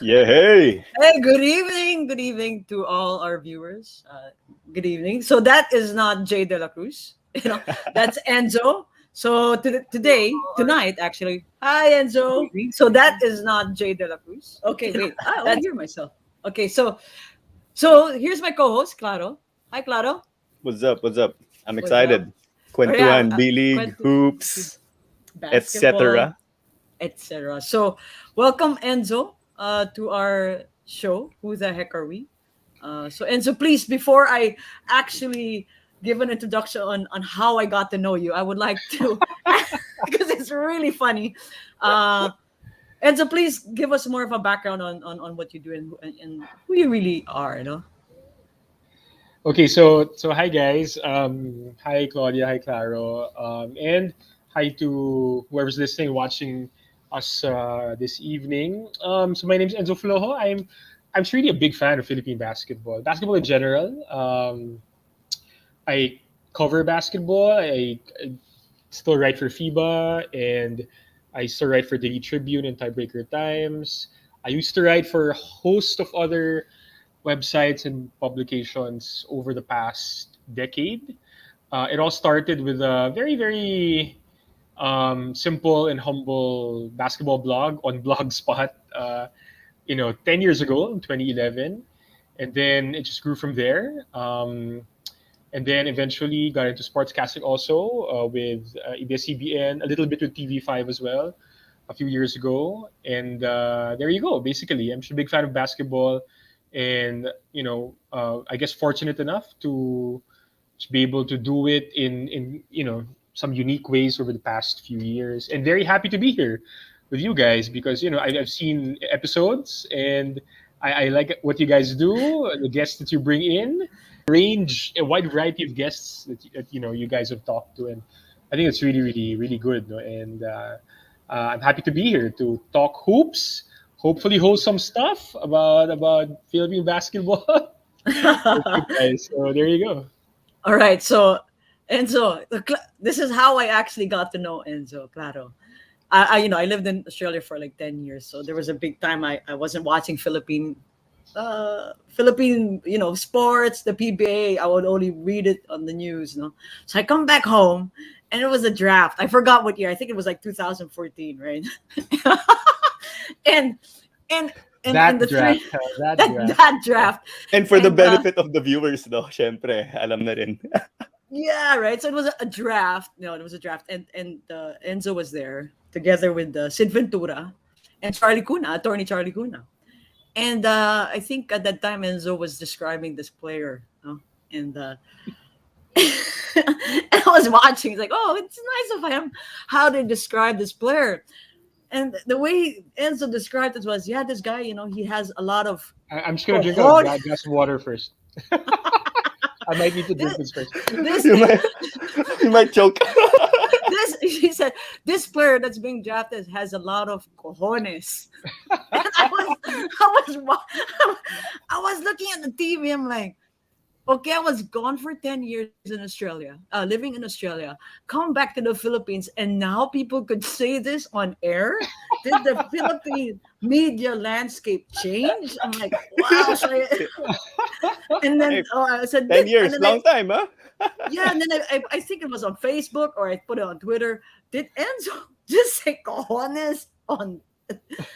Yeah, hey. Hey, good evening. Good evening to all our viewers. Good evening. So that is not Jay De La Cruz. That's Enzo. So tonight, actually. Hi, Enzo. So that is not Jay De La Cruz. Okay, wait. I want to hear myself. Okay, so here's my co-host, Claro. Hi, Claro. What's up? What's up? I'm What's up? excited. Oh yeah, Kwentuhan, B-League, hoops, basketball, etc. etc. So, welcome Enzo to our show. Who the heck are we? So Enzo, please, before I actually give an introduction on how I got to know you, I would like to, because it's really funny. Uh, Enzo, please give us more of a background on what you do and who you really are. Okay, so hi guys. Hi Claudia, hi Claro, and hi to whoever's listening, watching us this evening. So my name is Enzo Flojo. I'm just really a big fan of Philippine basketball in general. I cover basketball. I still write for FIBA, and I still write for Daily Tribune and Tiebreaker Times. I used to write for a host of other websites and publications over the past decade. It all started with a very simple and humble basketball blog on Blogspot. 10 years ago in 2011, and then it just grew from there. And then eventually got into sportscasting also with ABS-CBN, a little bit with TV5 as well a few years ago. And there you go. Basically, I'm just a big fan of basketball, and I guess fortunate enough to be able to do it in some unique ways over the past few years, and very happy to be here with you guys because I've seen episodes, and I like what you guys do, the guests that you bring in, a wide variety of guests that you guys have talked to, and I think it's really good, no? And I'm happy to be here to talk hoops, hopefully wholesome stuff about Philippine basketball with you guys. So there you go. All right, so Enzo, this is how I actually got to know Enzo Claro. I lived in Australia for like 10 years, so there was a big time I wasn't watching Philippine sports, the PBA. I would only read it on the news. So I come back home, and it was a draft. I forgot what year. I think it was like 2014, right? and and and That the three draft, that draft. that draft. And for the And benefit of the viewers, though, syempre, alam na rin. yeah, right. So it was a draft. No, it was a draft, and Enzo was there together with Sid Ventura and Charlie Cuna, attorney Charlie Cuna. And I think at that time Enzo was describing this player, and and I was watching. He's like, "Oh, it's nice of him how they describe this player." And the way Enzo described it was, yeah, this guy, he has a lot of I'm just gonna drink a cojones. glass of water first. I might need to drink this first. This you, might, you might choke. this he said this player that's being drafted has a lot of cojones. And I was looking at the TV. I'm like, okay, I was gone for 10 years in Australia, living in Australia, come back to the Philippines, and now people could say this on air. Did the Philippine media landscape change? I'm like, wow. And then Hey, I said, 10 and years, then long time, huh? yeah, and then I think it was on Facebook or I put it on Twitter. Did Enzo just say cojones on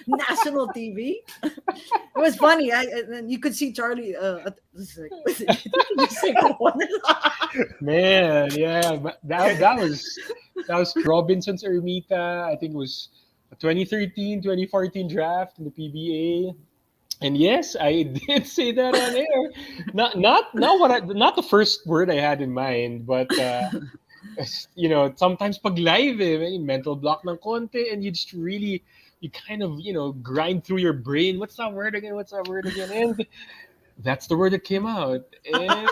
national TV? It was funny. And you could see Charlie. It's like, did you say cojones? Man, yeah, that was Robinson's Ermita. I think it was a 2013, 2014 draft in the PBA. And yes, I did say that on air. Not the first word I had in mind, but sometimes pag live may mental block ng konti, and you kind of grind through your brain. What's that word again? What's that word again? And that's the word that came out, and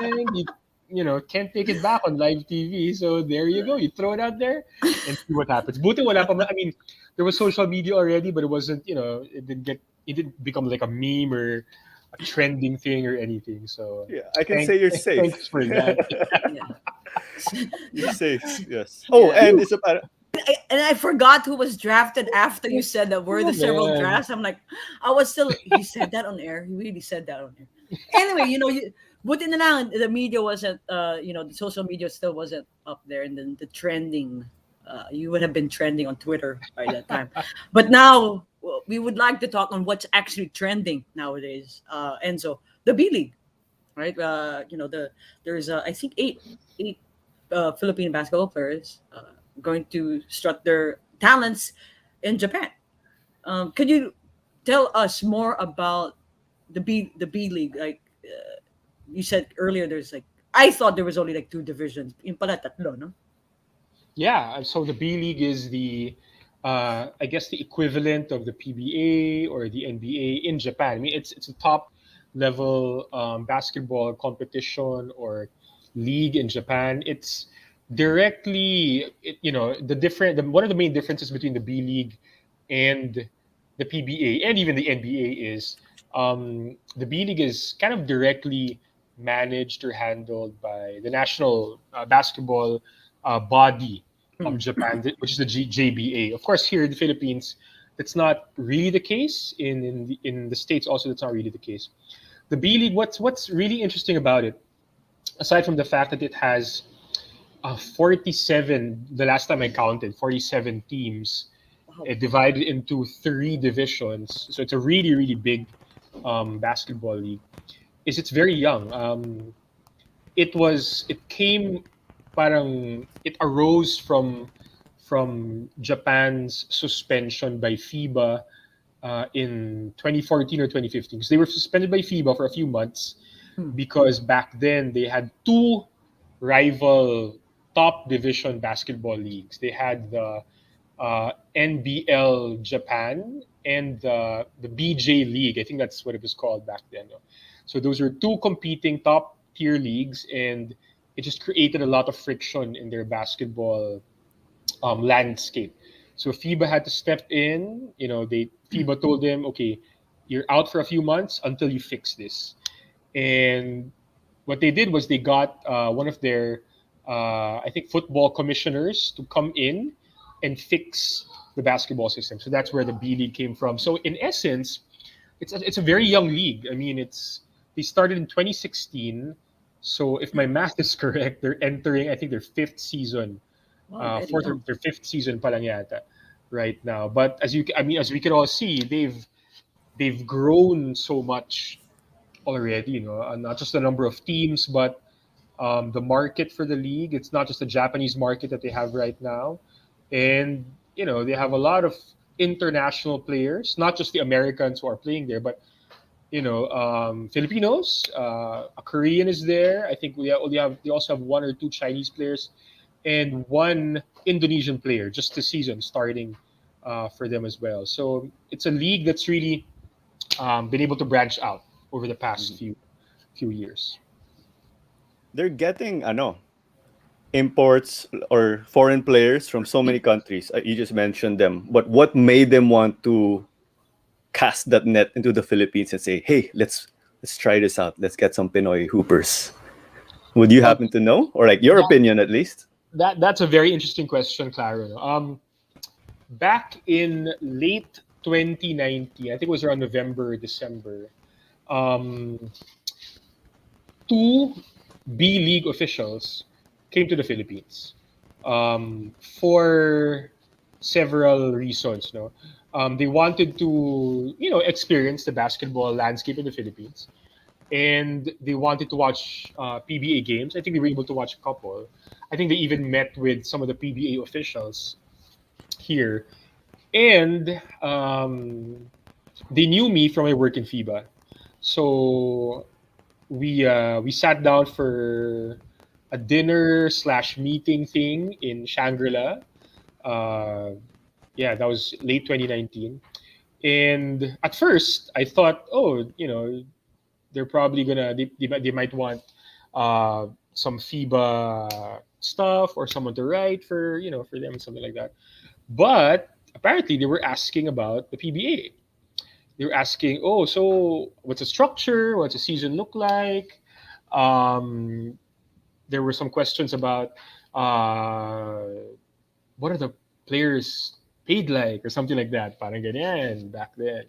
can't take it back on live TV. So there you go. You throw it out there and see what happens. Buti wala pa. I mean, there was social media already, but it wasn't. It didn't become like a meme or a trending thing or anything. So Yeah, I can say you're thanks safe. for that. Yeah. You're safe, yes. Oh, Yeah. and isa pa, I forgot who was drafted after you said that were the Oh, several man. drafts. I'm like, I was still. He said that on air. He really said that on air. Anyway, buti na lang, the media wasn't. The social media still wasn't up there, and then the trending. You would have been trending on Twitter by that time, but now we would like to talk on what's actually trending nowadays. Enzo, the B League, right? There's I think eight Philippine basketball players going to strut their talents in Japan. Could you tell us more about the B League? Like you said earlier, there's like I thought there was only like two divisions. Yung pala tatlo, no? Yeah, so the B League is I guess the equivalent of the PBA or the NBA in Japan. I mean, it's a top level basketball competition or league in Japan. It's one of the main differences between the B League and the PBA and even the NBA is the B League is kind of directly managed or handled by the national basketball body of Mm. Japan, which is the JBA. Of course, here in the Philippines, that's not really the case. In the states, also, that's not really the case. The B League, what's really interesting about it, aside from the fact that it has 47, the last time I counted, 47 teams Wow. divided into three divisions. So it's a really, really big basketball league. It's very young. It arose from Japan's suspension by FIBA in 2014 or 2015, because they were suspended by FIBA for a few months Hmm. because back then they had two rival top division basketball leagues. They had the NBL Japan and the BJ League. I think that's what it was called back then. No? So those were two competing top tier leagues, and it just created a lot of friction in their basketball landscape. So FIBA had to step in. FIBA told them, okay, you're out for a few months until you fix this. And what they did was they got one of their, I think, football commissioners to come in and fix the basketball system. So that's where the B League came from. So in essence, it's a very young league. I mean, they started in 2016. So if my math is correct, they're entering, I think, their fifth season, Wow, very fourth or young. their fifth season pa lang yata right now. But as we can all see, they've grown so much already. Not just the number of teams, but the market for the league. It's not just the Japanese market that they have right now, and they have a lot of international players, not just the Americans who are playing there, but Filipinos. A Korean is there. I think they also have one or two Chinese players, and one Indonesian player just this season starting for them as well. So it's a league that's really been able to branch out over the past few years. They're getting imports or foreign players from so many countries. You just mentioned them, but what made them want to cast that net into the Philippines and say, "Hey, let's try this out. Let's get some Pinoy hoopers." Would you Well, happen to know, or like your that, opinion at least? that's a very interesting question, Claro. Back in late 2019, I think it was around November, December, um, two B League officials came to the Philippines for several reasons. No, they wanted to experience the basketball landscape in the Philippines, and they wanted to watch PBA games. I think they were able to watch a couple. I think they even met with some of the PBA officials here, and they knew me from my work in FIBA. So we sat down for a dinner slash meeting thing in Shangri-La. Uh, yeah, that was late 2019. And at first, I thought, oh, they're probably they might want uh, some FIBA stuff or someone to write for them, something like that. But apparently, they were asking about the PBA. They were asking, oh, so what's the structure? What's the season look like? There were some questions about uh, what are the players paid like or something like that. Parang ganyan back then.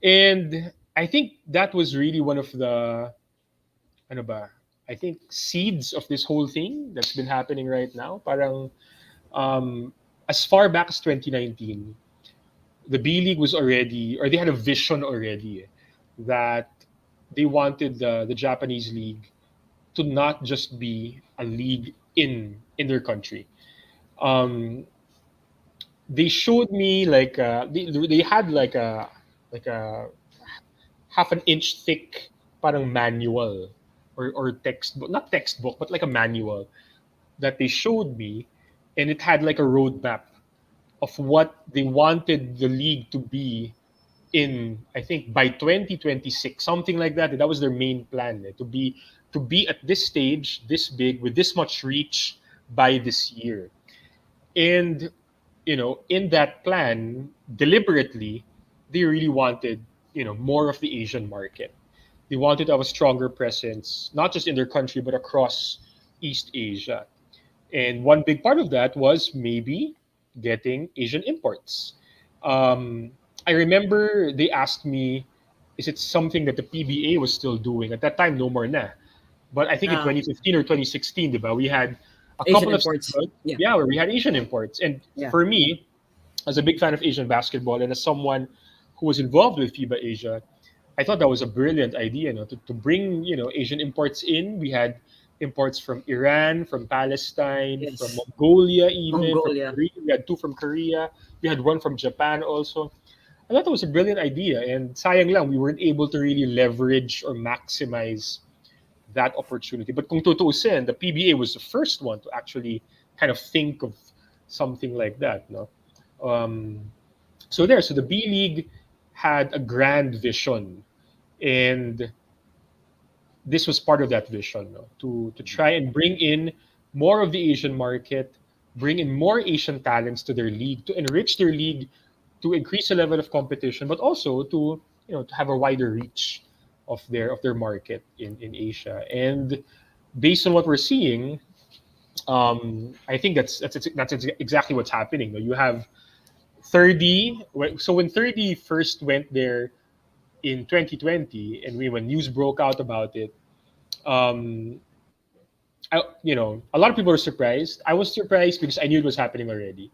And I think that was really one of the ano ba? I think seeds of this whole thing that's been happening right now. Parang um, as far back as 2019, the B League was already, or they had a vision already that they wanted the Japanese league to not just be a league in their country. Um, they showed me like they had like a half an inch thick parang manual or textbook, not textbook but like a manual that they showed me, and it had like a roadmap of what they wanted the league to be in, I think by 2026, something like that. That was their main plan, to be at this stage, this big, with this much reach by this year. And in that plan, deliberately, they really wanted more of the Asian market. They wanted to have a stronger presence, not just in their country but across East Asia. And one big part of that was maybe getting Asian imports. Um, I remember they asked me, is it something that the PBA was still doing? At that time, no more na. But I think in Uh, 2015 or 2016, diba, we had a Asian couple of imports. seasons, Yeah. yeah, where we had Asian imports. And Yeah. for me, as a big fan of Asian basketball and as someone who was involved with FIBA Asia, I thought that was a brilliant idea, to bring Asian imports in. We had imports from Iran, from Palestine, from Yes. Mongolia, even from Mongolia. Korea. We had two from Korea. We had one from Japan also. I thought that was a brilliant idea, and sayang lang we weren't able to really leverage or maximize that opportunity. But kung tutuusin, the PBA was the first one to actually kind of think of something like that, no? Um, so the B League had a grand vision, and this was part of that vision, no? To try and bring in more of the Asian market, bring in more Asian talents to their league, to enrich their league, to increase the level of competition, but also to to have a wider reach of their market in Asia. And based on what we're seeing, I think that's exactly what's happening. You have 30. So when 30 first went there in 2020, and when news broke out about it, um, a lot of people were surprised. I was surprised because I knew it was happening already.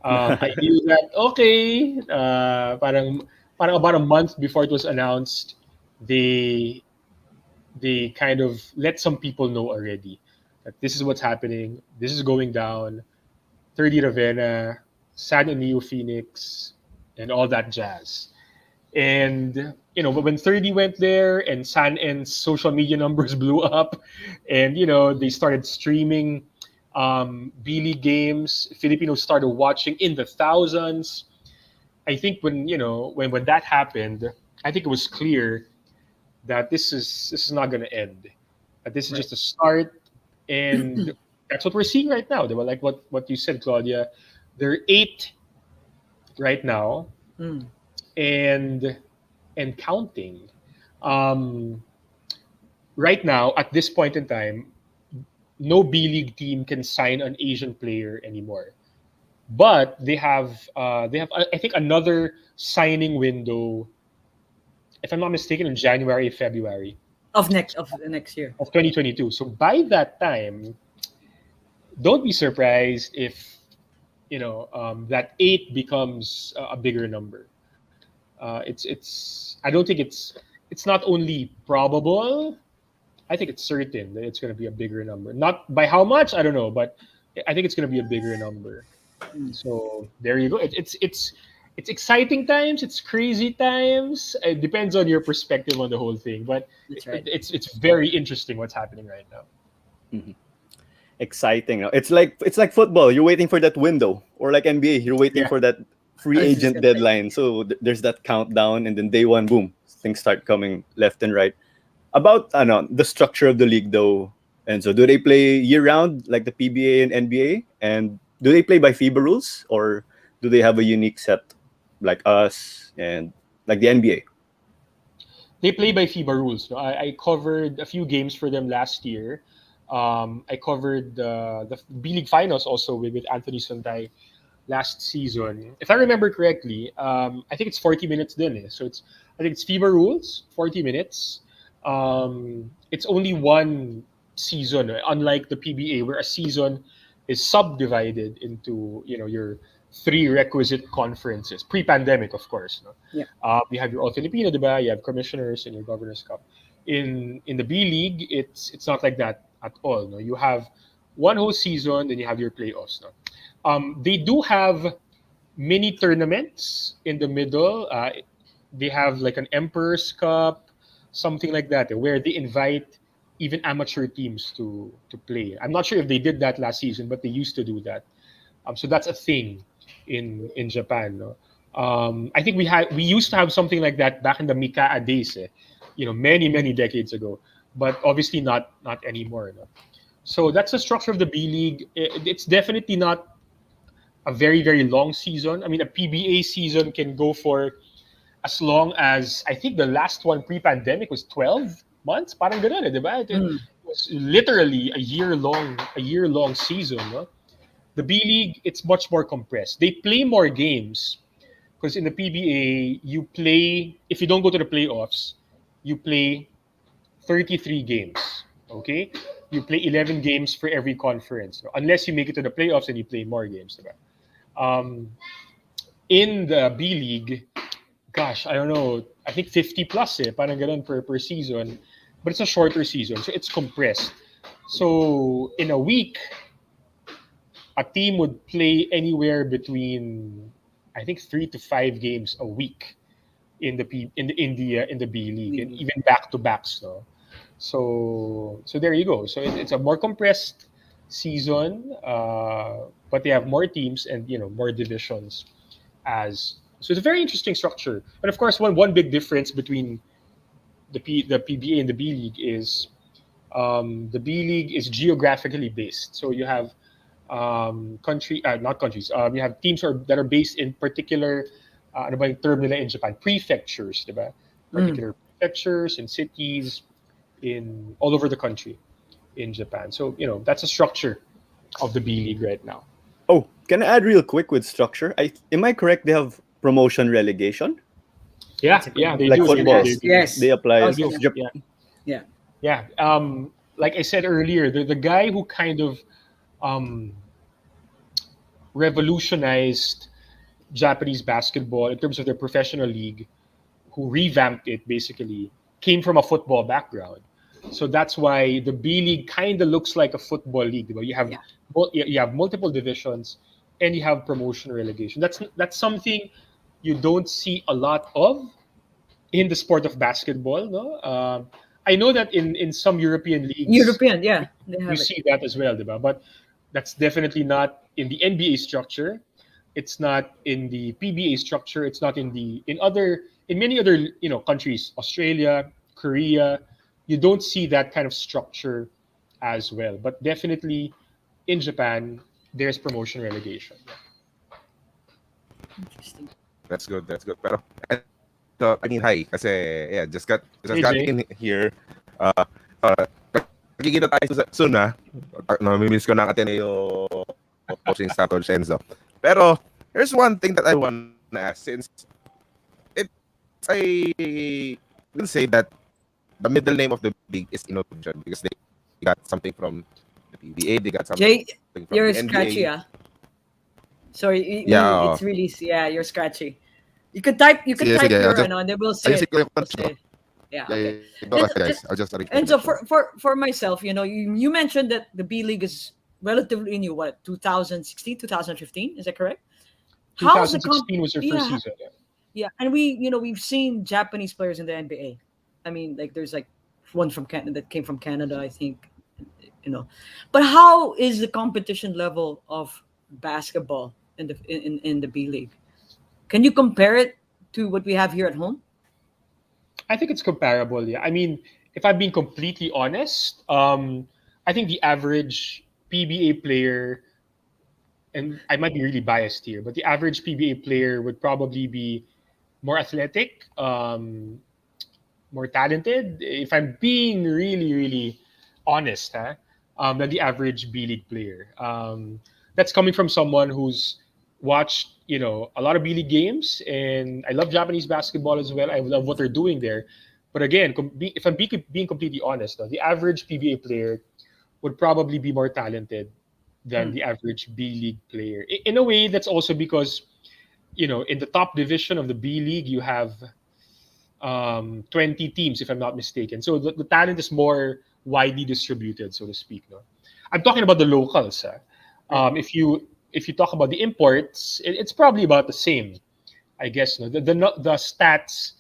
I knew that okay, parang about a month before it was announced, they they kind of let some people know already that this is what's happening. This is going down. 30 Ravenna, San and Neo Phoenix, and all that jazz. And but when 30 went there and San N's social media numbers blew up, and they started streaming B League games, Filipinos started watching in the thousands. I think when that happened, I think it was clear that this is not going to end. That this is Right. just a start, and that's what we're seeing right now. They were like what you said, Claudia. There are 8 right now, Mm. and counting. Um, right now, at this point in time, no B League team can sign an Asian player anymore. But they have I think another signing window, if I'm not mistaken, in January, February Of the next year. of 2022. So by that time, don't be surprised if that 8 becomes a bigger number. I don't think it's not only probable. I think it's certain that it's going to be a bigger number. Not by how much, I don't know, but I think it's going to be a bigger number. Mm. So there you go. It's exciting times. It's crazy times. It depends on your perspective on the whole thing, but That's right. it's very interesting what's happening right now. Mhm. Exciting. No? It's like football. You're waiting for that window, or like NBA, you're waiting Yeah. for that I free was just agent gonna say. deadline. So there's that countdown, and then day one, boom, things start coming left and right. About the structure of the league, though, and so do they play year round like the PBA and NBA, and do they play by FIBA rules, or do they have a unique set like us and like the NBA? They play by FIBA rules. No? I covered a few games for them last year. I covered the B League finals also with Anthony Santay last season. If I remember correctly, I think it's 40 minutes din eh. So I think it's FIBA rules, 40 minutes. It's only one season, unlike the PBA where a season is subdivided into, your three requisite conferences, pre-pandemic, of course. No? Yeah. You have your All Filipino, diba? You have commissioners and your Governor's Cup. In the B League, it's not like that at all. No, you have one whole season, then you have your playoffs. No, they do have mini tournaments in the middle. They have like an Emperor's Cup, something like that, where they invite even amateur teams to play. I'm not sure if they did that last season, but they used to do that. So that's a thing in Japan. No? I think we used to have something like that back in the Mikaa days, many decades ago, but obviously not anymore. No? So that's the structure of the B League. It's definitely not a very long season. I mean, a PBA season can go for as long as I think the last one pre-pandemic was 12 months. Parang ganun, di ba? It was literally a year long season. No? The B League, it's much more compressed. They play more games because in the PBA, you play, if you don't go to the playoffs, you play 33 games. Okay? You play 11 games for every conference. No? Unless you make it to the playoffs and you play more games. Diba? In the B League, gosh, I don't know, I think 50 plus parang ganun per season. But it's a shorter season, so it's compressed. So in a week, a team would play anywhere between I think 3 to 5 games a week in the B League, and even back to backs. No, so there you go. So it's a more compressed season, but they have more teams and more divisions. So it's a very interesting structure. But of course, one big difference between the PBA and the B League is the B League is geographically based. So you have not countries. You have teams that are based in particular, ano ba yung term nila in Japan? Prefectures, diba? Particular prefectures and cities in all over the country in Japan. So, that's a structure of the B League right now. Oh, can I add real quick with structure? Am I correct? They have promotion relegation. Yeah, they Like do. football. Yes. They apply. Okay. Yeah. Like I said earlier, the guy who kind of revolutionized Japanese basketball in terms of their professional league, who revamped it basically, came from a football background. So that's why the B League kind of looks like a football league. Diba? You have multiple divisions and you have promotion relegation. That's something you don't see a lot of in the sport of basketball. No, I know that in some European leagues, they have you it. see that as well, diba? But that's definitely not in the NBA structure. It's not in the PBA structure. It's not in many other countries, Australia, Korea. You don't see that kind of structure as well. But definitely in Japan, there's promotion relegation. Interesting. That's good. Pero so, I mean, hi. Kasi, yeah, just got Jay. in here. Magkikita tayo soon, ha? Namimiss ko na ang Ateneo coaching staff, Coach Enzo. Pero, here's one thing that I want to ask. Since I will say that the middle name of the league is Innovation because they got something from the PBA, they got something Jay, from you're the NBA. scratchy, Sorry, Yeah, it's really you're scratchy. You could type Sige, your I'll just- and they will say ayusin it. ko yung They'll connection say ko. it. Yeah, Yeah, okay. go ahead, guys. I'll just And so for myself, you mentioned that the B League is relatively new. What, 2016, 2015? Is that correct? How's the 2016 was their first yeah, season. yeah, and we've seen Japanese players in the NBA. I mean, like there's like one from Canada that came from Canada, I think. But how is the competition level of basketball in the B League? Can you compare it to what we have here at home? I think it's comparable. Yeah, I mean, if I'm being completely honest, I think the average PBA player, and I might be really biased here, but the average PBA player would probably be more athletic, more talented. If I'm being really honest, than the average B League player. That's coming from someone who's watched, a lot of B League games, and I love Japanese basketball as well. I love what they're doing there. But again, if I'm being completely honest, though, the average PBA player would probably be more talented than Mm. the average B League player. In a way, that's also because, in the top division of the B League, you have 20 teams, if I'm not mistaken. So the talent is more widely distributed, so to speak. No, I'm talking about the locals. Right. If you talk about the imports, it's probably about the same, I guess. No, the stats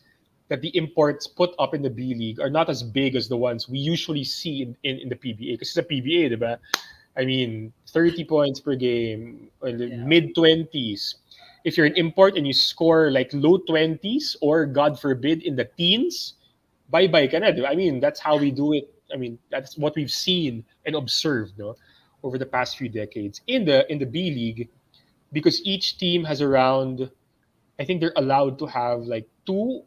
that the imports put up in the B League are not as big as the ones we usually see in the PBA, because it's a PBA, diba? I mean, 30 points per game, or the Yeah. mid 20s. If you're an import and you score like low 20s, or God forbid in the teens, bye bye ka na, di ba? I mean, that's how we do it. I mean, that's what we've seen and observed, no, over the past few decades in the B League, because each team has around, I think they're allowed to have like two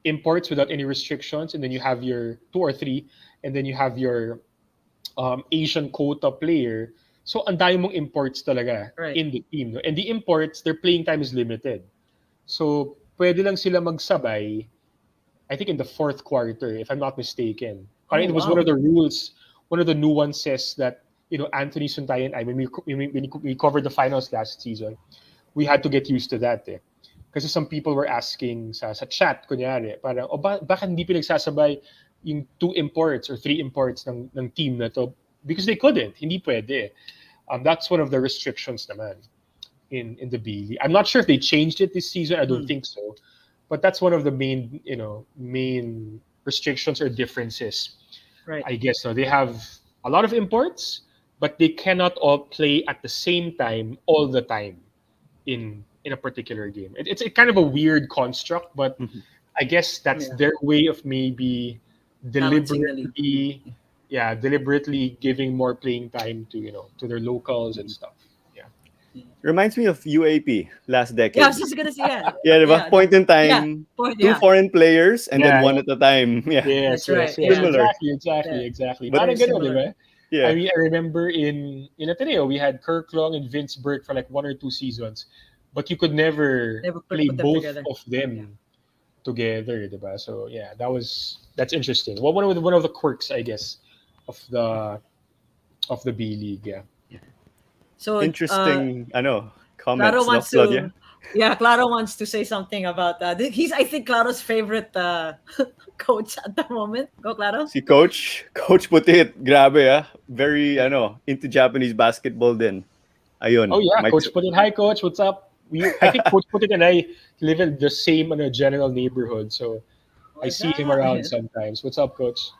imports without any restrictions, and then you have your two or three, and then you have your Asian quota player. So ang dami mong imports talaga Right. in the team. No? And the imports, their playing time is limited. So pwede lang sila magsabay, I think in the fourth quarter, if I'm not mistaken. Oh Parang it was one of wow. the rules, one of the nuances that, Anthony Suntayan and I, when we covered the finals last season, we had to get used to that eh. Kasi some people were asking sa chat, kunyari, parang, bakit hindi pinagsasabay yung two imports or three imports ng team na to? Because they couldn't. Hindi pwede. That's one of the restrictions naman in the B League. I'm not sure if they changed it this season. I don't Mm. think so. But that's one of the main restrictions or differences, Right. I guess. So they have a lot of imports, but they cannot all play at the same time all the time in a particular game. It's a kind of a weird construct, but Mhm. I guess that's Yeah. their way of maybe Balancing the league. deliberately, yeah, deliberately giving more playing time to their locals and stuff. Yeah. Reminds me of UAP last Yeah, I decade. was just gonna say yeah. Yeah, diba? Yeah. Point in Yeah. time, Point. two Yeah. foreign players, and then Yeah. one at a time. Yeah, That's Yes. right. Yes. Yes. Yeah. similar. Exactly. Exactly. Yeah. Exactly. But Very Parang ganun, di similar. ba? I yeah, mean, I remember in Ateneo, we had Kirk Long and Vince Burke for like 1 or 2 seasons, but you could never Never play put them both together. of Yeah. them together, diba? So yeah, that's interesting. Well, one of the quirks, I guess, of the B League. Yeah. So interesting. I know Claro comments. No, wants Claudia. to, yeah, Claro wants to say something about that. He's, I think, Claro's favorite coach at the moment. Go, Claro. Si Coach Putit, grabe ah. Very into Japanese basketball din. Oh Ayun, yeah, Mike. Coach Putin. Hi, Coach. What's up? I think Coach Putin and I live in the same general neighborhood, so I What's see him that? around sometimes. What's up, Coach?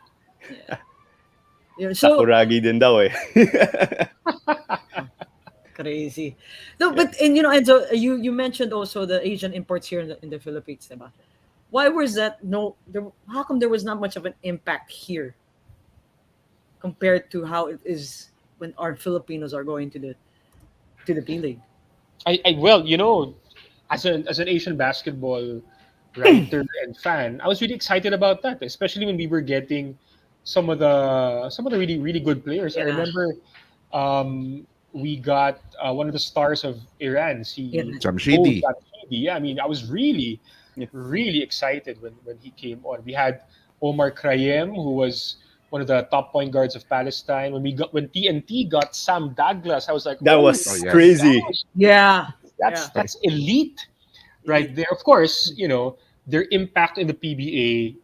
Yeah. Yeah, so Sakuragi din daw eh. crazy. No, Yeah. but and and so you mentioned also the Asian imports here in the Philippines, diba? Why was that? No, there, how come there was not much of an impact here compared to how it is when our Filipinos are going to the B League? I well, as an Asian basketball writer and fan, I was really excited about that, especially when we were getting some of the really really good players. I Yeah, remember we got one of the stars of Iran, yeah, si Mo Jamshidi. Jamshidi. Yeah, I mean, I was really Yeah. really excited when he came on. We had Omar Krayem, who was one of the top point guards of Palestine. When TNT got Sam Douglas, I was like, That oh was Oh my yes. crazy. gosh, yeah, that's yeah. that's elite right Elite. there. Of course, their impact in the PBA.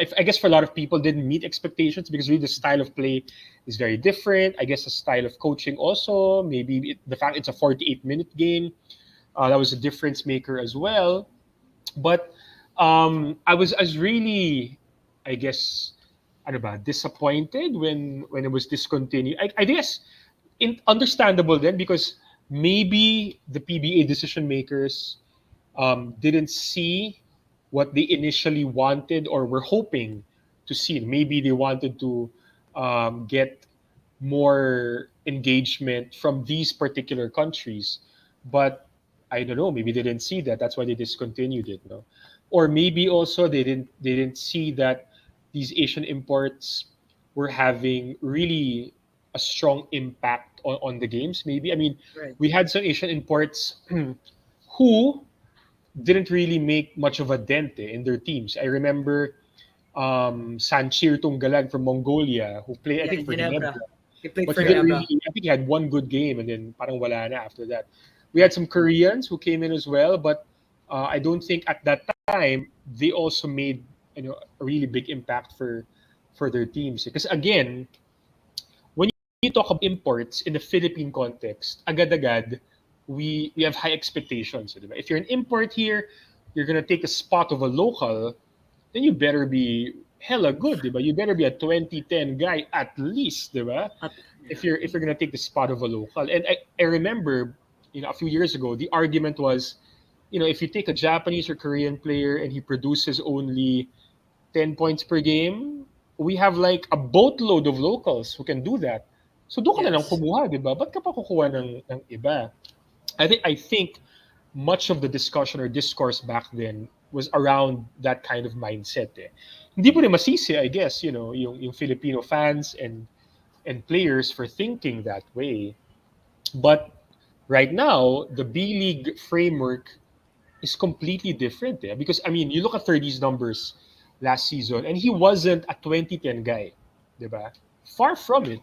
If, I guess for a lot of people didn't meet expectations because really the style of play is very different. I guess the style of coaching also, maybe the fact it's a 48-minute game, that was a difference maker as well. But I was really, I guess, ano ba, disappointed when it was discontinued. I guess understandable then, because maybe the PBA decision makers didn't see what they initially wanted or were hoping to see. Maybe they wanted to get more engagement from these particular countries, but I don't know. Maybe they didn't see that. That's why they discontinued it. No, or maybe also they didn't see that these Asian imports were having really a strong impact on the games. Maybe, I mean, Right. we had some Asian imports who didn't really make much of a dent in their teams. I remember Sanchir Tunggalag from Mongolia, who played, I Yeah, think, in for Ginebra. Ginebra. He played But for he didn't Ginebra. really, I think he had one good game and then parang wala na after that. We had some Koreans who came in as well, but I don't think at that time they also made, a really big impact for their teams. Because again, when you talk about imports in the Philippine context, agad-agad, we have high expectations. Diba? If you're an import here, you're gonna take the spot of a local, then you better be hella good, diba? You better be a 2010 guy at least, diba? Yeah. If you're gonna take the spot of a local. And I remember, a few years ago, the argument was, if you take a Japanese or Korean player and he produces only 10 points per game, we have like a boatload of locals who can do that. So doon ka na lang Yes. kumuha, di ba? Ba't ka pa kukuha ng iba? I think much of the discussion or discourse back then was around that kind of mindset. Eh. Hindi mo rin masisi, I guess, yung Filipino fans and players for thinking that way. But right now, the B League framework is completely different. Eh? Because, I mean, you look at 30's numbers last season, and he wasn't a 2010 guy. Diba? Far from it.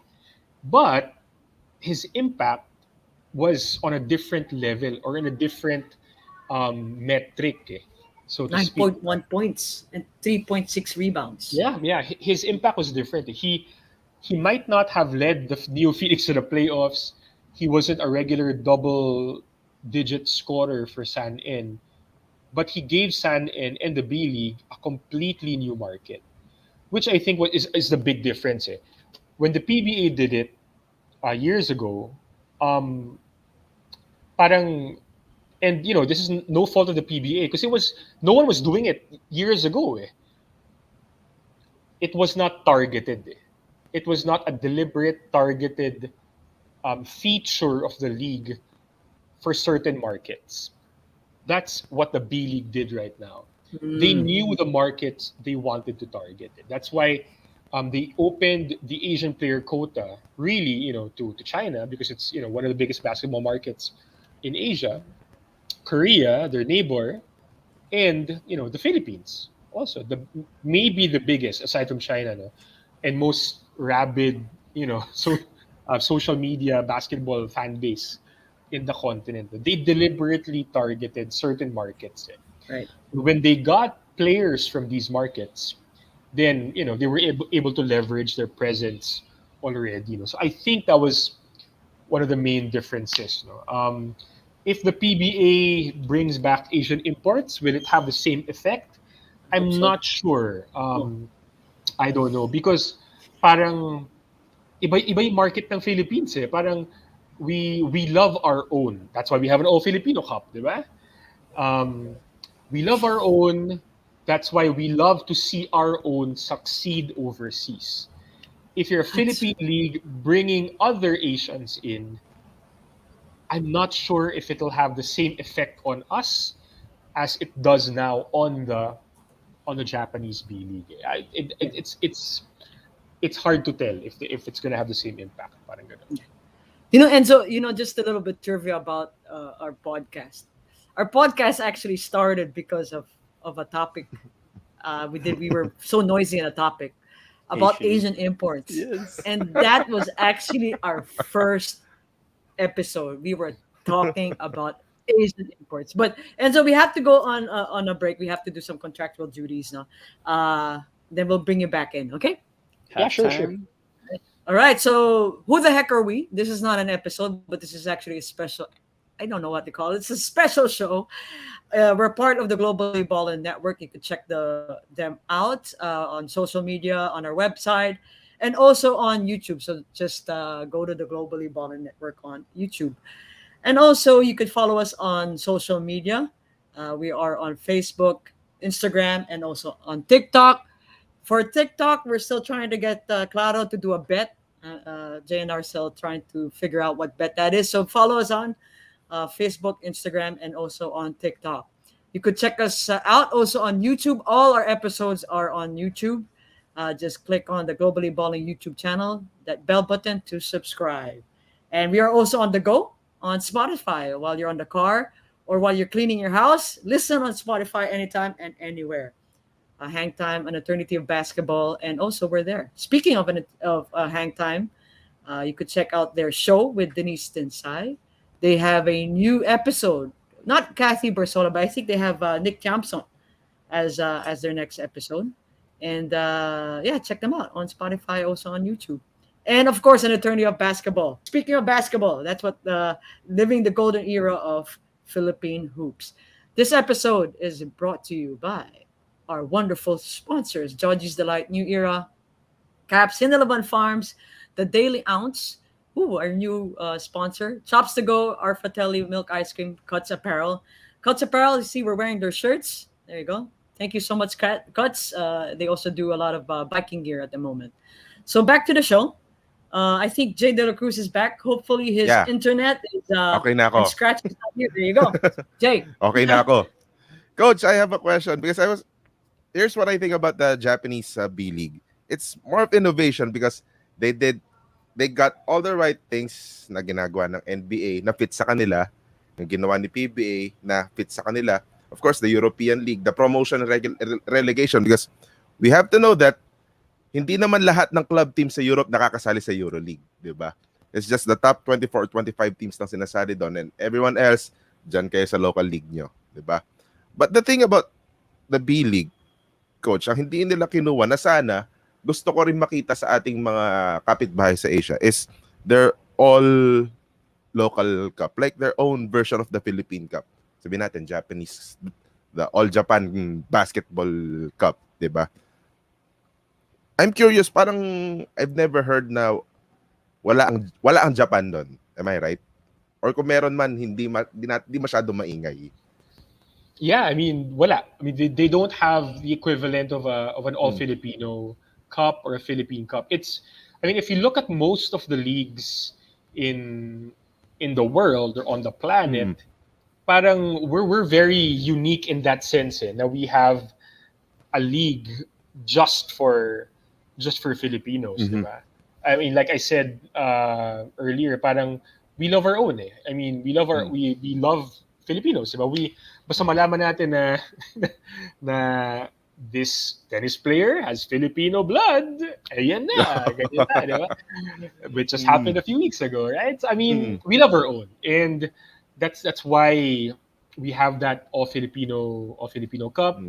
But his impact was on a different level or in a different metric, so to speak. 9.1 points and 3.6 rebounds. Yeah. His impact was different. He might not have led the Neo Phoenix to the playoffs. He wasn't a regular double-digit scorer for San In, but he gave San In and the B League a completely new market, which I think is the big difference. Eh. When the PBA did it years ago, um, parang and this is no fault of the PBA because it was no one was doing it years ago. Eh. It was not targeted. Eh. It was not a deliberate targeted feature of the league for certain markets. That's what the B League did right now. They Mm. knew the markets they wanted to target. That's why they opened the Asian player quota really, to China because it's one of the biggest basketball markets in Asia. Korea, their neighbor, and the Philippines also the maybe the biggest aside from China, no, and most rabid, social media basketball fan base in the continent. They deliberately targeted certain markets. Eh. Right. When they got players from these markets, then they were able to leverage their presence already. So I think that was one of the main differences. No? If the PBA brings back Asian imports, will it have the same effect? Hope I'm so. not sure. Oh, I don't know because parang iba yung market ng Philippines eh. Parang we love our own. That's why we have an All Filipino Cup, di ba? Um, we love our own. That's why we love to see our own succeed overseas. If you're a that's Philippine league bringing other Asians in, I'm not sure if it'll have the same effect on us as it does now on the Japanese B League. yeah. It's hard to tell if it's gonna have the same impact. Parang ganun. And so just a little bit trivia about our podcast. Our podcast actually started because of a topic we did. We were so noisy in a topic about Asian. Asian imports, Yes. and that was actually our first episode. We were talking about Asian imports, and so we have to go on a break. We have to do some contractual duties now. Then we'll bring you back in. Okay. Yeah, sure. Halftime. All right. So who the heck are we? This is not an episode, but this is actually a special. I don't know what they call it. It's a special show. We're part of the Globally Ballin Network. You can check them out on social media, on our website, and also on YouTube. So just go to the Globally Ballin Network on YouTube. And also, you could follow us on social media. We are on Facebook, Instagram, and also on TikTok. For TikTok, we're still trying to get Claro to do a bet. Jay and I are still trying to figure out what bet that is. So follow us on Facebook, Instagram, and also on TikTok. You could check us out also on YouTube. All our episodes are on YouTube. just click on the Globally Balling YouTube channel, that bell button to subscribe. And we are also on the go on Spotify while you're on the car or while you're cleaning your house. Listen on Spotify anytime and anywhere. Hang Time, an eternity of basketball, and also we're there. Speaking of Hang Time, you could check out their show with Denise Tinsay. They have a new episode. Not Kathy Bersola, but I think they have Nick Thompson as their next episode. And yeah, check them out on Spotify, also on YouTube. And of course, an eternity of basketball. Speaking of basketball, that's what living the golden era of Philippine hoops. This episode is brought to you by our wonderful sponsors: Georgie's Delight, New Era, Caps, Hinalaban Farms, The Daily Ounce, our new sponsor, Chops to Go, our Fratelli Milk Ice Cream, Cuts Apparel. Cuts Apparel, you see, we're wearing their shirts. There you go. Thank you so much, Cuts. They also do a lot of biking gear at the moment. So back to the show. I think Jay De La Cruz is back. Hopefully his Yeah. internet is Okay na ako. and scratch is not here. There you go. Jay. Okay na ako. Coach, I have a question because here's what I think about the Japanese B League. It's more of innovation because they got all the right things na ginagawa ng NBA na fit sa kanila, yung ginawa ni PBA na fit sa kanila. Of course, the European League, the promotion and relegation, because we have to know that hindi naman lahat ng club team sa Europe nakakasali sa EuroLeague, di ba? It's just the top 24 or 25 teams lang sinasali doon, and everyone else, dyan kayo sa local league nyo, di ba? But the thing about the B League, Coach, ang hindi nila kinuha na sana, gusto ko rin makita sa ating mga kapitbahay sa Asia is they're all local cup, like their own version of the Philippine Cup. Sabihin natin, Japanese, the All Japan Basketball Cup, di ba? I'm curious, parang I've never heard na wala ang Japan doon. Am I right? Or kung meron man, hindi masyado maingay. Yeah, I mean, wala. I mean, they don't have the equivalent of an all-Filipino cup or a Philippine Cup. I mean, if you look at most of the leagues in the world or on the planet, parang we're very unique in that sense. Now we have a league just for Filipinos, diba? I mean, like I said earlier, parang we love our own. I mean, we love we love Filipinos, diba? Basta malaman natin na na this tennis player has Filipino blood, ayan na, ganyan na, diba? Which just happened a few weeks ago, right? I mean, we love our own, and that's why we have that all Filipino Cup.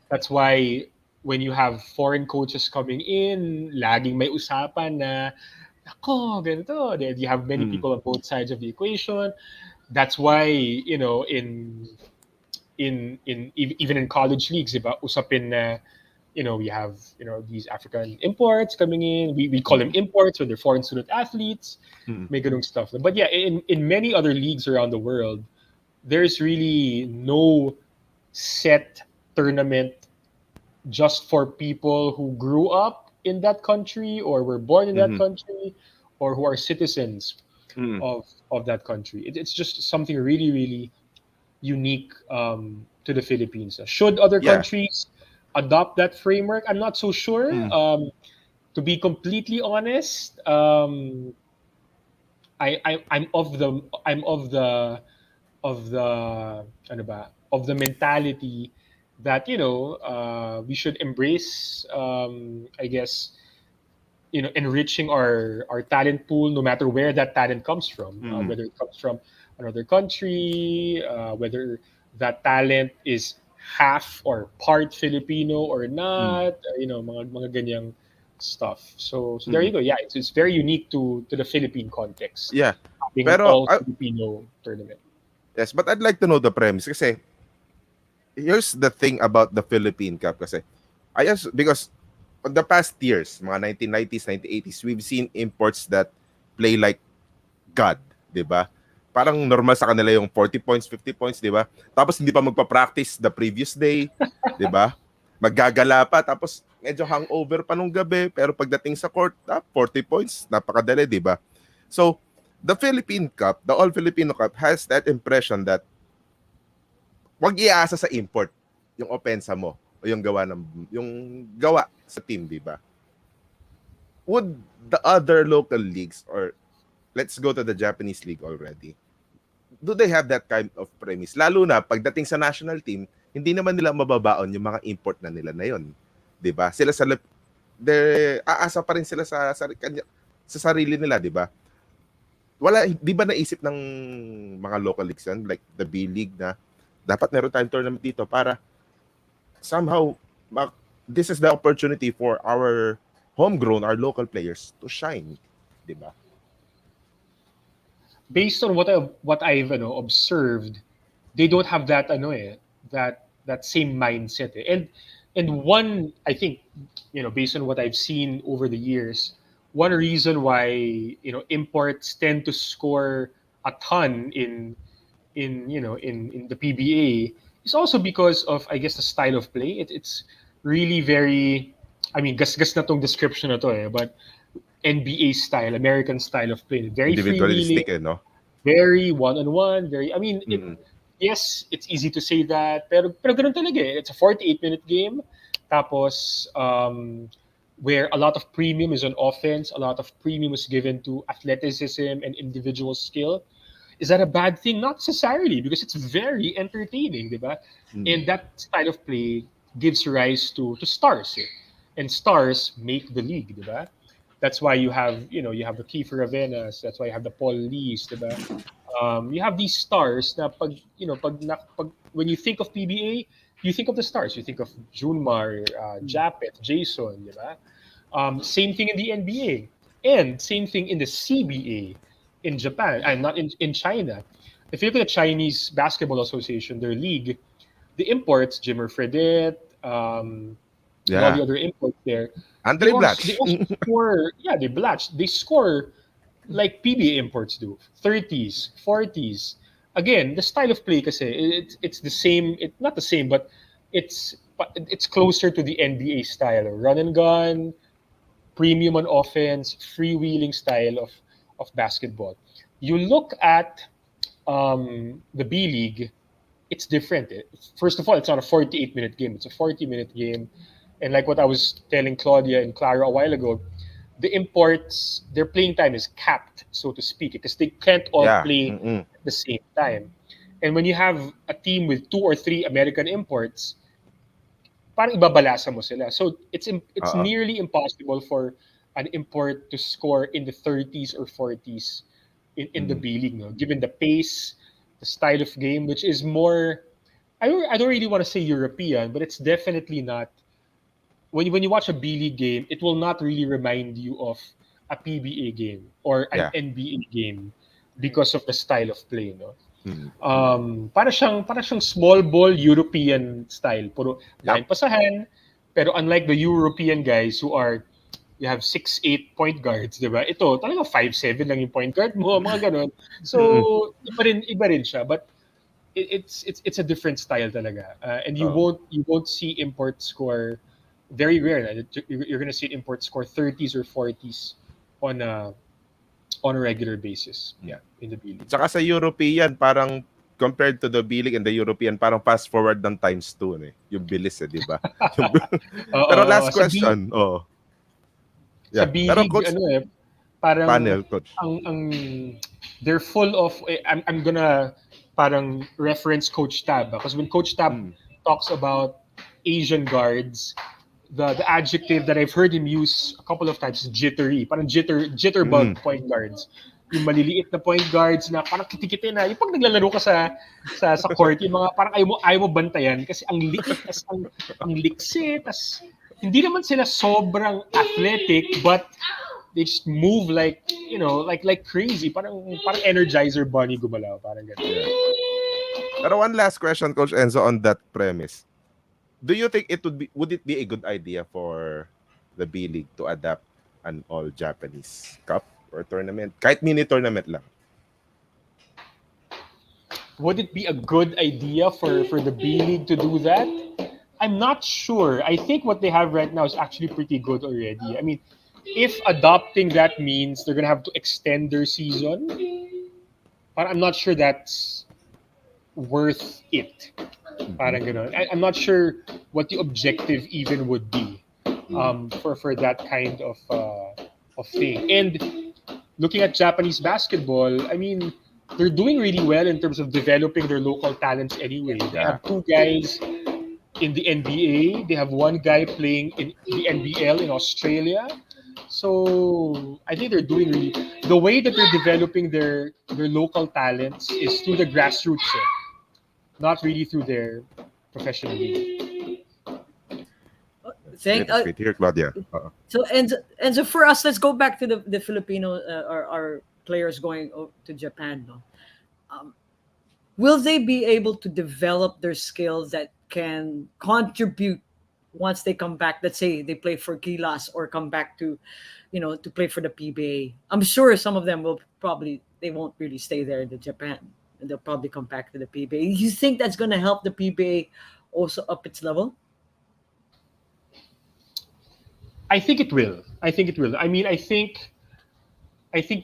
That's why when you have foreign coaches coming in, laging may usapan na, ako, ganito. Then you have many people on both sides of the equation. That's why, you know, even in college leagues, diba, usapin na, you know, we have, you know, these African imports coming in. We call them imports, when they're foreign student athletes, may ganung stuff. But yeah, in many other leagues around the world, there's really no set tournament just for people who grew up in that country or were born in that country or who are citizens of that country. It's just something really, really unique to the Philippines. Should other countries adopt that framework? I'm not so sure. To be completely honest, I'm of the mentality that, you know, we should embrace, I guess, you know, enriching our talent pool, no matter where that talent comes from, whether it comes from another country, whether that talent is half or part Filipino or not, you know, mga ganyang stuff. So there you go. Yeah, it's very unique to the Philippine context. Yeah. Being an all Filipino tournament. Yes, but I'd like to know the premise kasi here's the thing about the Philippine Cup kasi because on the past years, mga 1990s, 1980s, we've seen imports that play like God, di ba? Parang normal sa kanila yung 40 points, 50 points, di ba? Tapos hindi pa magpa-practice the previous day, di ba? Maggagala pa, tapos medyo hangover pa nung gabi, pero pagdating sa court, 40 points, napakadali, di ba? So, the Philippine Cup, the All Filipino Cup, has that impression that wag iasa sa import yung opensa mo o yung gawa sa team, di ba? would the other local leagues, or let's go to the Japanese league already, do they have that kind of premise? Lalo na pagdating sa national team, hindi naman nila mababaon yung mga import na nila na yon. 'Di ba? Sila sa aasa pa rin sila sa sarili nila, 'di ba? Wala, di ba naisip ng mga local leagues yan, like the B League, na dapat meron tayong tournament dito para somehow this is the opportunity for our homegrown, our local players to shine, di ba? Based on what I've observed, they don't have that that same mindset. And one, I think, based on what I've seen over the years, one reason why imports tend to score a ton in the PBA is also because of, I guess, the style of play. It's really very, I mean, gas na tong description na to but NBA style, American style of play, very freewheeling, Individualistic, no? very one-on-one, very, I mean, Mm-mm. yes, it's easy to say that, pero ganun talaga It's a 48-minute game. Tapos, where a lot of premium is on offense, a lot of premium is given to athleticism and individual skill. Is that a bad thing? Not necessarily, because it's very entertaining, diba? And that style of play gives rise to stars. And stars make the league, diba? That's why you have the Kiefer Ravenas. That's why you have the Paul Lees, diba? You have these stars na when you think of PBA, you think of the stars. You think of Junmar, Japet, Jason, diba? Same thing in the NBA, and same thing in the CBA in Japan, and not in China. If you look at the Chinese Basketball Association, their league, the imports, Jimmer Fredette, and all Yeah. the other imports there, Andre they Blatch. also score. Yeah, they score like PBA imports do, 30s, 40s. Again, the style of play kasi it's the same. It's not the same, but it's closer to the NBA style, run and gun, premium on offense, freewheeling style of basketball. You look at the B League, it's different. First of all, it's not a 48-minute game; it's a 40-minute game. And like what I was telling Claudia and Clara a while ago, the imports, their playing time is capped, so to speak, because they can't all Yeah. play Mm-mm. at the same time. And when you have a team with two or three American imports, parang ibabalasa mo sila. So it's Oo. nearly impossible for an import to score in the 30s or 40s in the B League, no? Given the pace, the style of game, which is more, I don't really want to say European, but it's definitely not. When you watch a B League game, it will not really remind you of a PBA game or an Yeah. NBA game because of the style of play, no? Mm. Para siyang small ball European style. Puro Yup. dahil pasahan. Pero unlike the European guys you have 6'8" point guards, di ba? Ito, talaga 5'7" lang yung point guard mo, mga ganun. Mm-mm. So, iba rin siya. But it's a different style talaga. And you Oh. won't see import score, very rare na. You're gonna see import score 30s or 40s on a regular basis. Yeah, in the B League. Tsaka sa European, parang compared to the B League and the European, parang fast forward ng times 2 yung bilis di ba? Pero Oo, last question. Oh. sa Yeah. B Pero League coach, parang panel coach. ang they're full of I'm gonna parang reference Coach Tab because when Coach Tab talks about Asian guards, the adjective that I've heard him use a couple of times is jittery. Parang jitterbug point guards. Yung maliliit na point guards na parang kitikite na. Yung pag naglalaro ka sa court, yung mga parang ayaw mo bantayan kasi ang liit, ang liksi, tas hindi naman sila sobrang athletic, but they just move like crazy. Parang Energizer Bunny gumalaw. Parang ganun. Yeah. Pero one last question, Coach Enzo, on that premise. Do you think would it be a good idea for the B League to adapt an all Japanese cup or tournament? Kahit mini tournament lang. Would it be a good idea for the B League to do that? I'm not sure. I think what they have right now is actually pretty good already. I mean, if adopting that means they're gonna have to extend their season, I'm not sure that's worth it. Parang ganun. I'm not sure what the objective even would be for that kind of of thing. And looking at Japanese basketball, I mean, they're doing really well in terms of developing their local talents anyway. They Yeah. have two guys in the NBA. They have one guy playing in the NBL in Australia. So I think they're doing really the way that they're developing their local talents is through the grassroots, not really through their professional league. Thank That's great to hear, Claudia. so and so for us, let's go back to the Filipino our players going to Japan. No, will they be able to develop their skills that can contribute once they come back? Let's say they play for Gilas or come back to, to play for the PBA. I'm sure some of them will probably they won't really stay there in the Japan, and they'll probably come back to the PBA. You think that's going to help the PBA also up its level? I think it will. I think it will. I mean, I think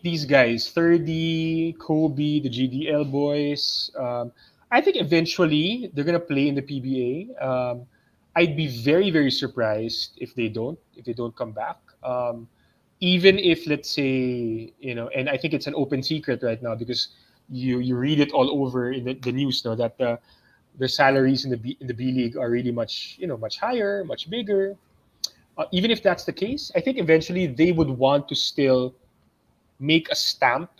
these guys, 30, Kobe, the GDL boys, I think eventually they're gonna play in the PBA. I'd be very, very surprised if they don't come back. Even if, let's say, and I think it's an open secret right now because you read it all over in the news now that the salaries in the B League are really much higher, much bigger. Even if that's the case, I think eventually they would want to still make a stamp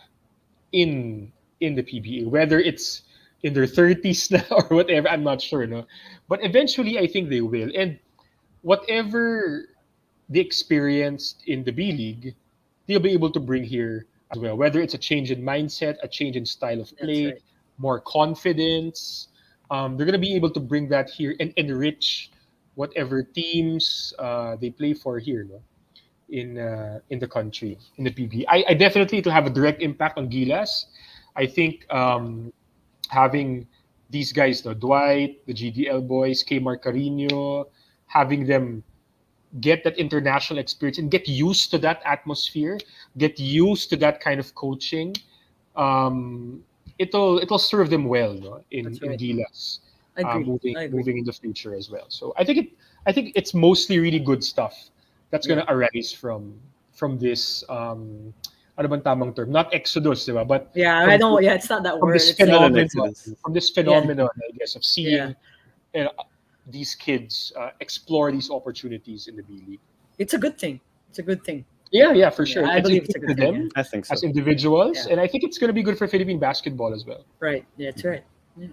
in the PBA, whether it's in their 30s now or whatever. I'm not sure, no. But eventually, I think they will, and whatever they experienced in the B League, they'll be able to bring here as well. Whether it's a change in mindset, a change in style of That's play, right. more confidence, they're gonna be able to bring that here and enrich whatever teams they play for here, no? In the country in the PB. I definitely to have a direct impact on Gilas. I think having these guys, the Dwight, the GDL boys, K. Marcarino, having them get that international experience and get used to that atmosphere, get used to that kind of coaching. Um, it'll serve them well, no, That's in right. Gilas, I agree. moving I agree. moving in the future as well. So I think it's mostly really good stuff that's Yeah. gonna arise from this ano bang tamang term? Not exodus, di ba? But Yeah, I from don't. Yeah, it's not that from word. this It's Not like an phenomenon, exodus. yeah, I guess, of yeah. seeing uh, these kids explore these opportunities in the B League. It's a good thing. It's a good thing. Yeah, yeah, for sure. Yeah, I It's believe it's good a for good thing. Yeah. them I think as so. individuals, Yeah. and I think it's going to be good for Philippine basketball as well. Right. Yeah, that's right. Yeah.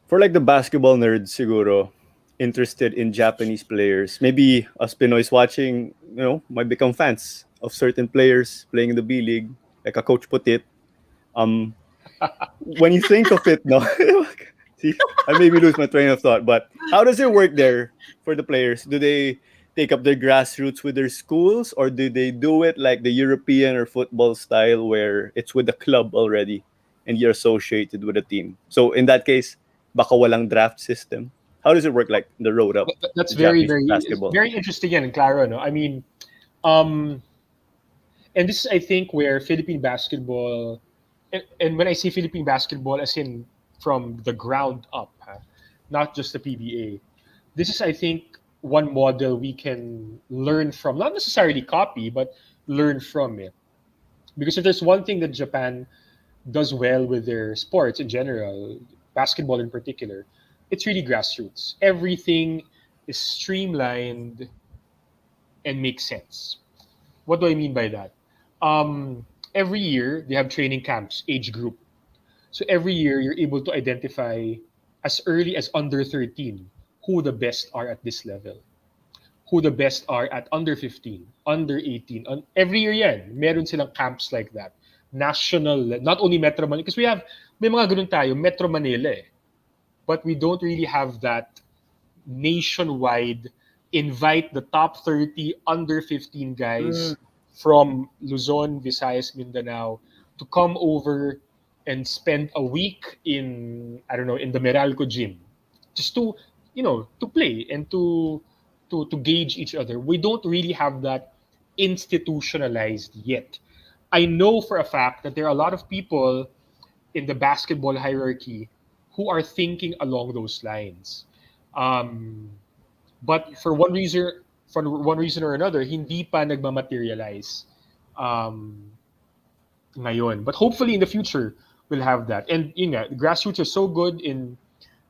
For like the basketball nerds, siguro, interested in Japanese players, maybe us Pinoys watching, might become fans of certain players playing in the B League, like a coach put it. Um, when you think of it, no, see, I maybe lose my train of thought. But how does it work there for the players? Do they take up their grassroots with their schools, or do they do it like the European or football style, where it's with the club already and you're associated with a team? So in that case, baka walang draft system. How does it work like the road up That's to very, Japanese very, it's basketball? very interesting and claro. No, I mean, um, and this is I think where Philippine basketball, and when I say Philippine basketball, as in from the ground up, not just the PBA. This is I think one model we can learn from, not necessarily copy, but learn from it. Because if there's one thing that Japan does well with their sports in general, basketball in particular, it's really grassroots. Everything is streamlined and makes sense. What do I mean by that? Every year they have training camps, age group. So every year you're able to identify as early as under 13 who the best are at this level, who the best are at under 15, under 18. Every year yan, meron silang camps like that. National, not only Metro Manila, because may mga ganun tayo, Metro Manila eh. But we don't really have that nationwide, invite the top 30 under 15 Mm, guys from Luzon, Visayas, Mindanao to come over and spend a week in, I don't know, in the Meralco gym just to play and to gauge each other. We don't really have that institutionalized yet. I know for a fact that there are a lot of people in the basketball hierarchy who are thinking along those lines. But yeah. for one reason or another, hindi pa nagmamaterialize um, ngayon. But hopefully in the future we'll have that. And yun nga, the grassroots are so good in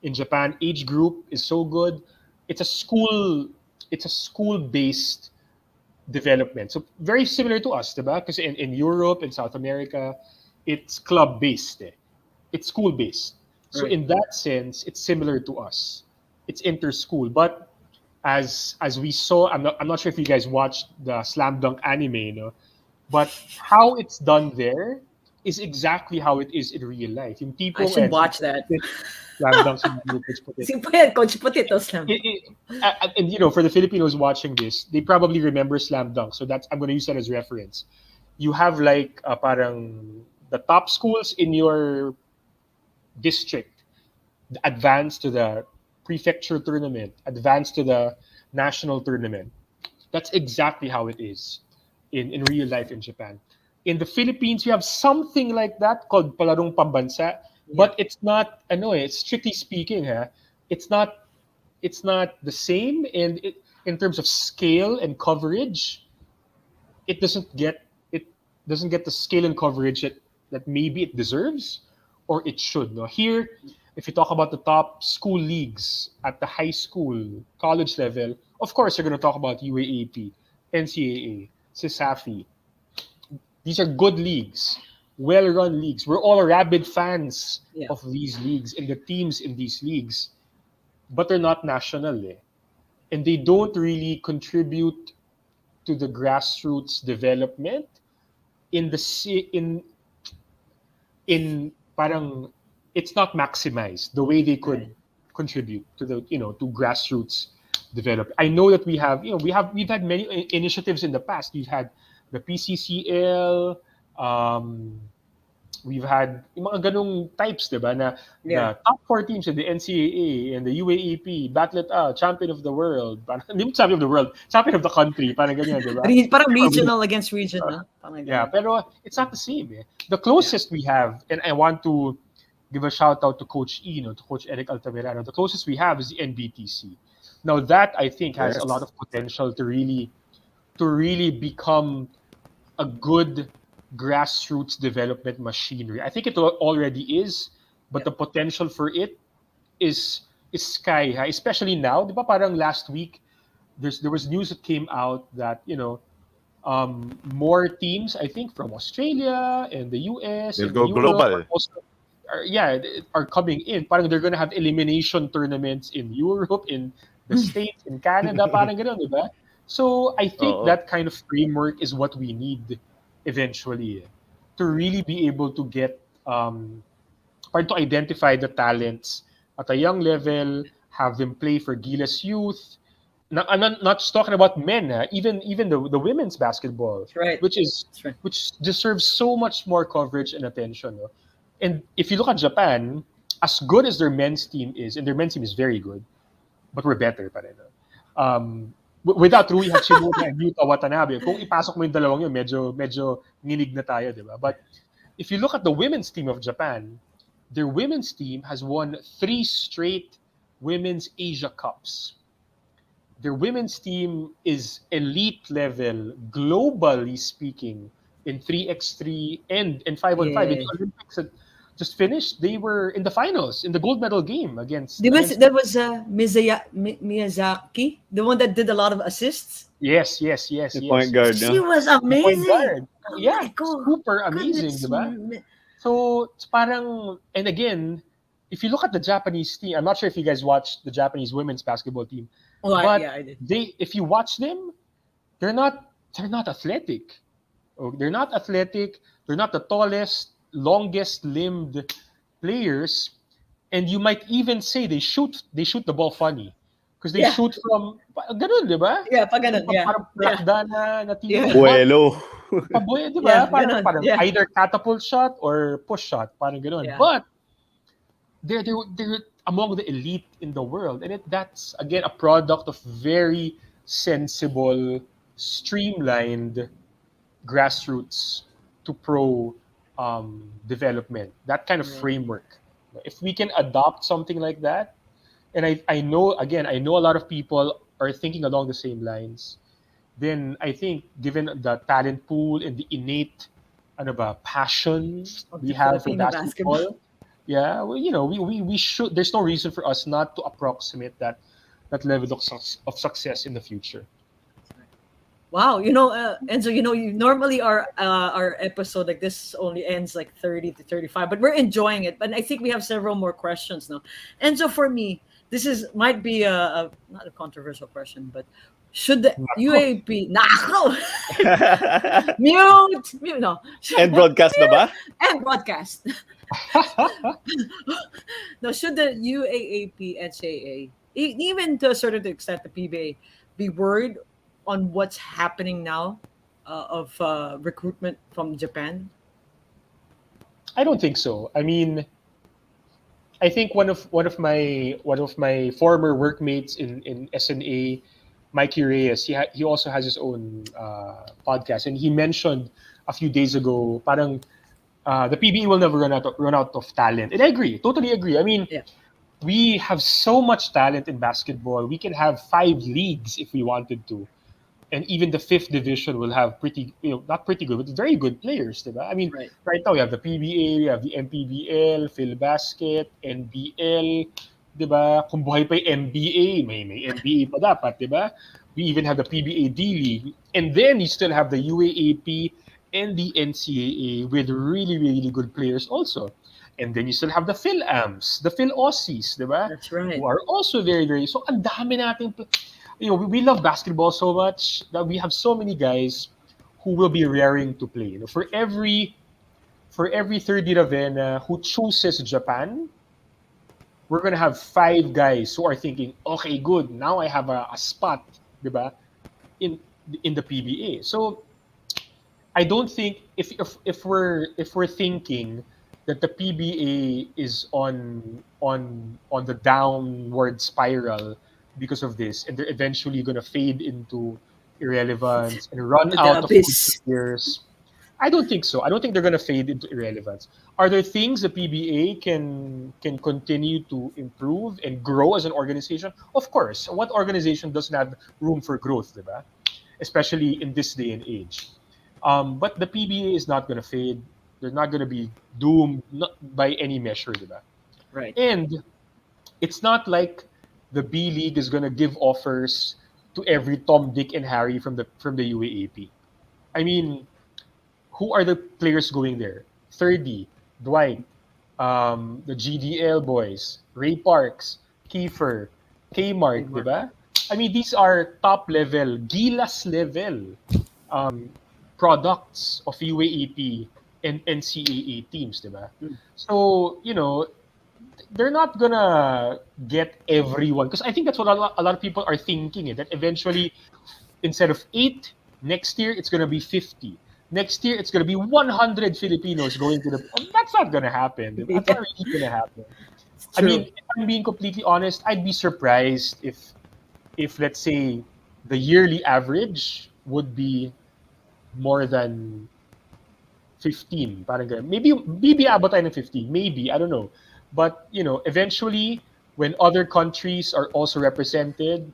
Japan. Age group is so good. It's a school it's a school based development. So very similar to us, diba? Because in Europe and South America, it's club based. It's school based. So Right. in that sense, it's similar to us. It's inter school, but as we saw, I'm not sure if you guys watched the Slam Dunk anime, no, but how it's done there is exactly how it is in real life. Yung I tipong should watch Coach that. Putit, Slam Dunk si Coach Putit. Simple yan, Coach Potato Slam. And for the Filipinos watching this, they probably remember Slam Dunk. So that's I'm going to use that as reference. You have like parang the top schools in your district advance to the prefecture tournament, advance to the national tournament. That's exactly how it is in real life in Japan. In the Philippines, you have something like that called Palarong Pambansa, Yeah. but it's not strictly speaking, it's not the same in terms of scale and coverage. It doesn't get the scale and coverage that maybe it deserves or it should. No, here, if you talk about the top school leagues at the high school, college level, of course you're going to talk about UAAP, NCAA, CISAFI. These are good leagues, well-run leagues. We're all rabid fans Yeah. of these leagues and the teams in these leagues, but they're not national, and they don't really contribute to the grassroots development in the in parang it's not maximized the way they could Right. contribute to the to grassroots develop. I know that we've had many initiatives in the past. We've had the PCCL, um, we've had yung mga ganong types, diba, na Yeah. the top four teams in the NCAA and the UAAP, battle it out, champion of the world, parang, hindi mo champion of the world, champion of the country, parang ganyan, diba? Parang regional against region, no? Parang Yeah, ganun. pero it's not the same. The closest we have, and I want to give a shout out to Coach E, to Coach Eric Altamirano. The closest we have is the NBTC. Now that I think has a lot Yes. of potential to really become a good grassroots development machinery. I think it already is, but Yep. the potential for it is sky high. Especially now, di ba? Parang last week, there was news that came out that more teams, I think, from Australia and the US They'll and go Europe global. are coming in. Parang they're gonna have elimination tournaments in Europe, in the States, in Canada, parang ganun, di ba? So I think Oo. that kind of framework is what we need eventually, to really be able to get or to identify the talents at a young level, have them play for Gilas Youth. I'm not just talking about men, even the women's basketball, That's right. which is That's right. which deserves so much more coverage and attention. No? And if you look at Japan, as good as their men's team is, and their men's team is very good, but we're better pa rin. No? Without Rui Hachimura and Yuta Watanabe, kung ipasok mo yung dalawang yun, medyo nginig na tayo, di ba? But if you look at the women's team of Japan, their women's team has won 3 straight women's Asia Cups. Their women's team is elite level, globally speaking, in 3x3 and 5-on-5. In Yeah. the Olympics that just finished, they were in the finals, in the gold medal game against There was Miyazaki, the one that did a lot of assists. yes, The point guard, She no? was the point amazing. guard. Oh Yeah, my God. super amazing, Goodness. diba? So it's parang, and again, if you look at the Japanese team, I'm not sure if you guys watched the Japanese women's basketball team, Oh, but yeah, I did. if you watch them, they're not athletic. Oh, they're not athletic. They're not the tallest, longest limbed players, and you might even say they shoot the ball funny because they Yeah. shoot from ganun, di ba? Yeah, pag ganun, yeah. Parang Yeah. plakda na tira. Yeah. But Buelo. paboy, di Yeah, ba? Parang, ganun, parang yeah. either catapult shot or push shot, parang ganun. Yeah. But they're among the elite in the world, and that's again a product of very sensible, streamlined grassroots to pro development. That kind of Yeah. framework. If we can adopt something like that, and I know a lot of people are thinking along the same lines. then I think given the talent pool and the innate passion Of we the have for Filipino basketball. basketball, yeah, well, we should. There's no reason for us not to approximate that level of success in the future. Wow, Enzo, you normally our episode like this only ends like 30 to 35, but we're enjoying it. But I think we have several more questions now. Enzo, for me, this is might be a not a controversial question, but should the Nako. UAP nako mute no And broadcast na ba? and broadcast no should the UAAP NCAA even to a certain extent the PBA be worried on what's happening now of recruitment from Japan? I don't think so. I mean, I think one of my former workmates in SNA, Mikey Reyes, he also has his own podcast, and he mentioned a few days ago, parang the PBE will never run out of talent, and I agree, totally agree. I mean, Yeah, we have so much talent in basketball. We can have 5 leagues if we wanted to, and even the fifth division will have not pretty good, but very good players, diba? I mean, right. right now we have the PBA, we have the MPBL, PhilBasket, NBL, diba? Kung buhay pa yung MBA, may MBA pa dapat, diba? We even have the PBA D-League, and then you still have the UAAP and the NCAA with really, really good players also. And then you still have the PhilAms, the PhilAussies, diba? That's right. Who are also very, very, so ang dami nating we love basketball so much that we have so many guys who will be raring to play. For every third year Ravenna who chooses Japan, we're gonna have 5 guys who are thinking, okay, good, now I have a spot, diba, in in the PBA. So I don't think if we're thinking that the PBA is on the downward spiral because of this, and they're eventually gonna fade into irrelevance and run To the out of good abyss. players. I don't think so. I don't think they're gonna fade into irrelevance. Are there things the PBA can continue to improve and grow as an organization? Of course. What organization doesn't have room for growth, diba? Especially in this day and age. But the PBA is not going to fade. They're not going to be doomed by any measure, diba? Right. And it's not like the B League is going to give offers to every Tom, Dick, and Harry from the UAAP. I mean, who are the players going there? 30, Dwight, the GDL boys, Ray Parks, Kiefer, Kmart, Kmart. diba? I mean, these are top level, Gilas level products of UAAP and NCAA teams, diba? Mm. So, they're not gonna get everyone because I think that's what a lot of people are thinking. That eventually, instead of 8, next year it's gonna be 50. Next year it's gonna be 100 Filipinos going to the. That's not gonna happen. Diba? That's Yeah, not really gonna happen. it's I mean, true. if I'm being completely honest, I'd be surprised if let's say the yearly average would be more than 15, parang ganun. Maybe abot tayo ng 15, maybe, I don't know. But, eventually, when other countries are also represented,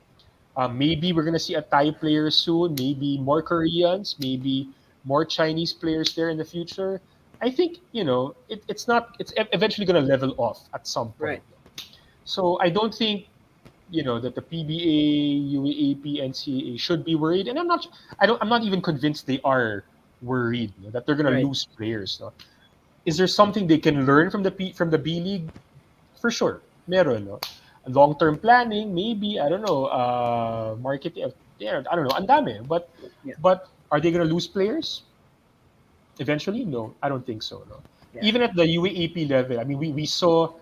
maybe we're gonna see a Thai player soon, maybe more Koreans, maybe more Chinese players there in the future. I think, it's eventually gonna level off at some point. Right. So I don't think, that the PBA, UAAP, NCAA should be worried, and I'm not even convinced they are worried, that they're gonna Right. lose players. No? Is there something they can learn from the B League? For sure, meron. No? Long-term planning, maybe, I don't know. Marketing, yeah, I don't know. Ang dami, but Yeah. but are they gonna lose players eventually? No, I don't think so. No, Yeah. even at the UAAP level, I mean, we saw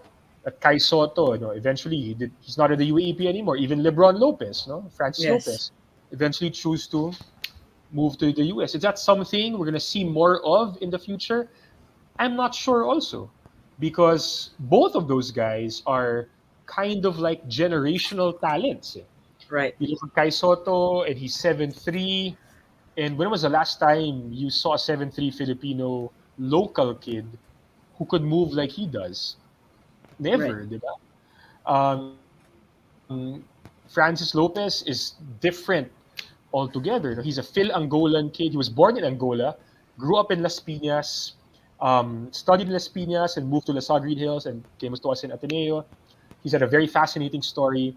that Kai Soto, eventually he's not in the UAAP anymore. Even LeBron Lopez, no, Francis Yes. Lopez, eventually choose to move to the US. Is that something we're gonna see more of in the future? I'm not sure also, because both of those guys are kind of like generational talents. Eh. Right. You look at Kai Soto, and he's 7'3". And when was the last time you saw a 7'3" Filipino local kid who could move like he does? Right. Never, di ba? Francis Lopez is different altogether. He's a Phil-Angolan kid. He was born in Angola, grew up in Las Piñas, studied in Las Piñas and moved to La Green Hills and came to us in Ateneo. He's had a very fascinating story.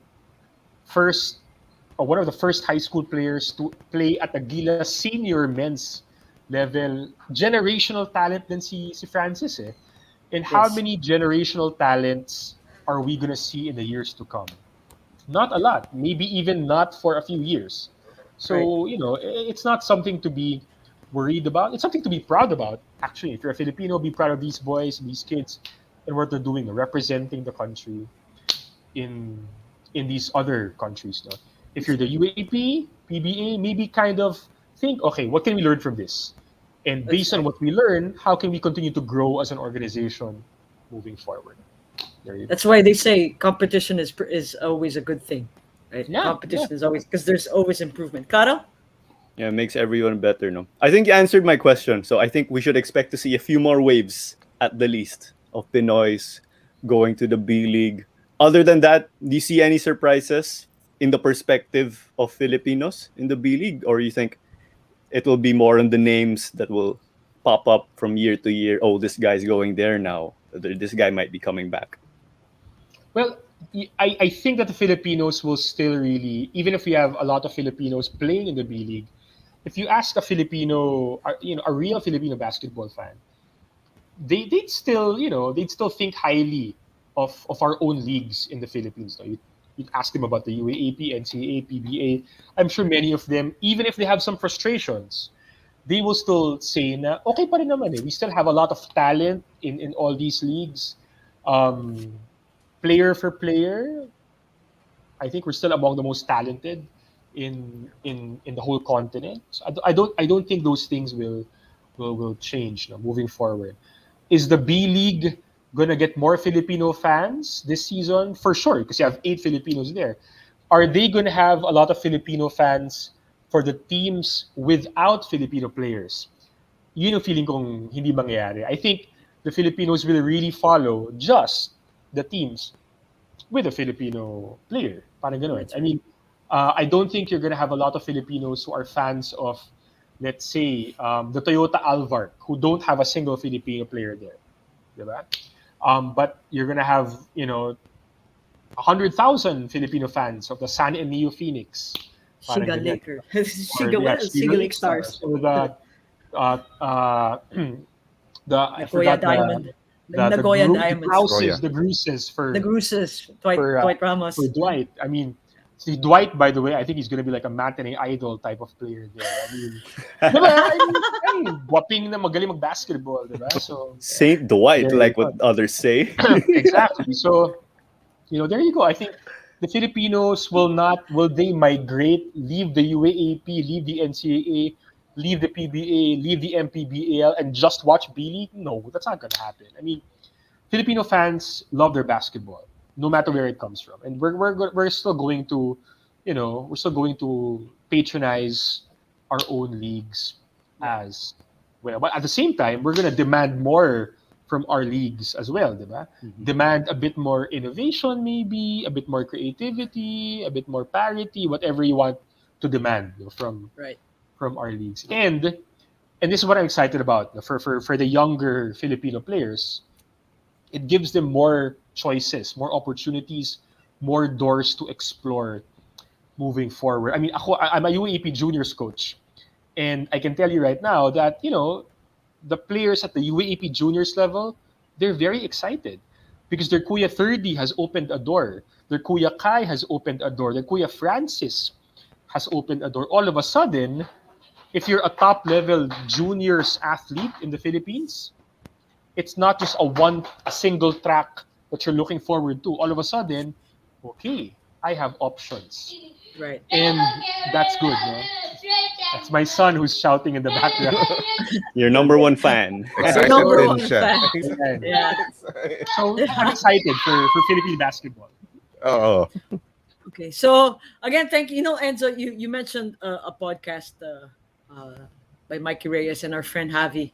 First, one of the first high school players to play at the Gila senior men's level. Generational talent din si Francis eh. And how Yes. many generational talents are we gonna see in the years to come? Not a lot, maybe even not for a few years. Right. So, it's not something to be worried about. It's something to be proud about. Actually, if you're a Filipino, be proud of these boys, these kids, and what they're doing, representing the country in these other countries. No? If you're the UAP, PBA, maybe kind of think, okay, what can we learn from this? And That's based on right. what we learn, how can we continue to grow as an organization moving forward? There you go. That's why they say competition is always a good thing, right? Yeah, yeah. Competition is always because there's always improvement. Kara? Yeah, it makes everyone better, no? I think you answered my question. So I think we should expect to see a few more waves at the least of Pinoys going to the B League. Other than that, do you see any surprises in the perspective of Filipinos in the B League? Or you think it will be more on the names that will pop up from year to year? Oh, this guy's going there now. This guy might be coming back. Well, I think that the Filipinos will still really, even if we have a lot of Filipinos playing in the B League, if you ask a Filipino, a real Filipino basketball fan, they'd still think highly of our own leagues in the Philippines. No? You'd ask them about the UAAP, NCAA, PBA. I'm sure many of them, even if they have some frustrations, they will still say na okay pa rin naman eh. We still have a lot of talent in all these leagues. Um, Player for player, I think we're still among the most talented in the whole continent. So I don't think those things will change moving forward. Is the B League gonna get more Filipino fans this season? For sure, because you have 8 Filipinos there. Are they gonna have a lot of Filipino fans for the teams without Filipino players? Yun yung feeling kong hindi mangyayari. I think the Filipinos will really follow just the teams with a Filipino player. Parang ganun. That's I mean, I don't think you're gonna have a lot of Filipinos who are fans of, let's say, the Toyota Alvark, who don't have a single Filipino player there. Diba? But you're gonna have, 100,000 Filipino fans of the San Neo Phoenix. Parang Shiga ganyan. Laker. Or Shiga yeah, what else? Shiga Lake Stars. Or the uh, uh, I Nagoya forgot Diamond. the Nagoya the Diamonds. Goya. Gruses The Gruses. Dwight Ramos. for Dwight. I mean, see Dwight, by the way, I think he's gonna be like a matinee idol type of player there. I mean, diba? Waping na magaling mag-basketball, diba? So Saint Dwight, there you like go. what others say. Exactly. So, there you go. I think the Filipinos will they migrate, leave the UAAP, leave the NCAA, leave the PBA, leave the MPBAL, and just watch B League? No, that's not gonna happen. I mean, Filipino fans love their basketball, no matter where it comes from, and we're still going to, we're still going to patronize our own leagues as well. But at the same time, we're gonna demand more from our leagues as well, diba? Demand a bit more innovation, maybe a bit more creativity, a bit more parity, whatever you want to demand Right. from our leagues. And this is what I'm excited about for the younger Filipino players. It gives them more choices, more opportunities, more doors to explore moving forward. I mean, I'm a UAP juniors coach, and I can tell you right now that the players at the UAP juniors level, they're very excited because their Kuya 30 has opened a door. Their Kuya Kai has opened a door. Their Kuya Francis has opened a door. All of a sudden, if you're a top level juniors athlete in the Philippines, it's not just a single track that you're looking forward to. All of a sudden, okay, I have options. Right. And that's good, no? That's my son who's shouting in the background. Your number one fan. Excited Number din one siya. fan. Yeah. So I'm excited for Philippine basketball. Oo. Okay. So again, thank you. Enzo, you mentioned a podcast by Mikey Reyes and our friend Javi.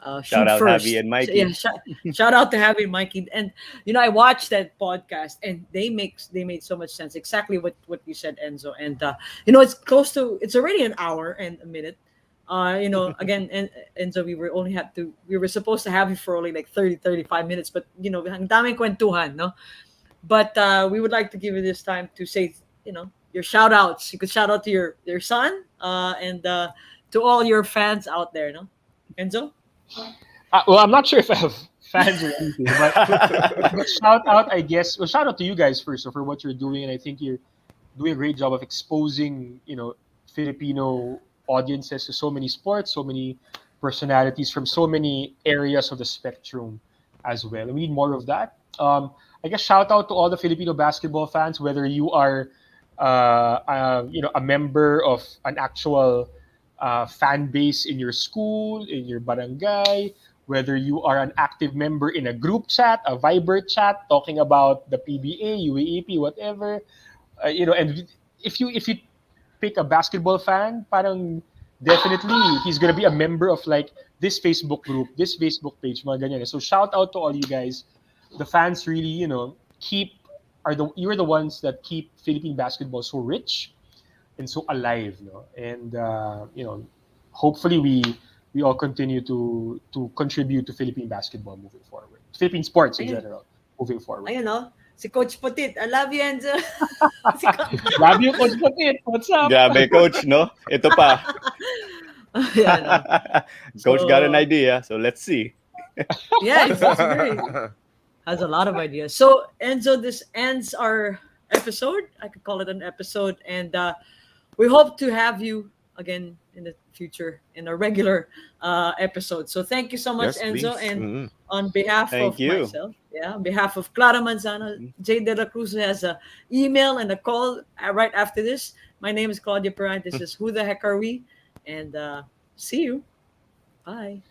Shout shoot out first. Javi and So, yeah, Mikey. shout out to Javi and Mikey. And I watched that podcast, and they made so much sense. Exactly what you said, Enzo. And it's already an hour and a minute. Again, Enzo, we were supposed to have you for only like 30-35 minutes, but ang daming kwentuhan, no? But we would like to give you this time to say, your shout outs. You could shout out to your son, and to all your fans out there, no? Enzo? Well, I'm not sure if I have fans or anything, but shout out, I guess. Well, shout out to you guys first, so for what you're doing, and I think you're doing a great job of exposing, Filipino audiences to so many sports, so many personalities from so many areas of the spectrum as well. And we need more of that. I guess shout out to all the Filipino basketball fans, whether you are, a member of an actual fan base in your school, in your barangay, whether you are an active member in a group chat, a Viber chat, talking about the PBA, UAAP, whatever. And if you pick a basketball fan, parang definitely he's gonna be a member of like this Facebook group, this Facebook page, mga ganyan. So shout out to all you guys. The fans really, you're the ones that keep Philippine basketball so rich and so alive, no? And hopefully we all continue to contribute to Philippine basketball moving forward. Philippine sports in Ayun. general moving forward. Ayun, no? Si Coach Putit. I love you, Enzo. Si Love you, Coach Patit. What's up? Grabe, coach, no? Ito pa. yeah, no. Coach got an So, idea, so let's see. yeah, it's great. Has a lot of ideas. So, Enzo, this ends our episode. I could call it an episode. And we hope to have you again in the future in a regular episode. So, thank you so much, Yes, Enzo. please. And Mhm. on behalf Thank of you. myself, on behalf of Clara Manzano, Jay De La Cruz, who has a email and a call right after this. My name is Claudia Perrin. This is Who the Heck Are We? And see you. Bye.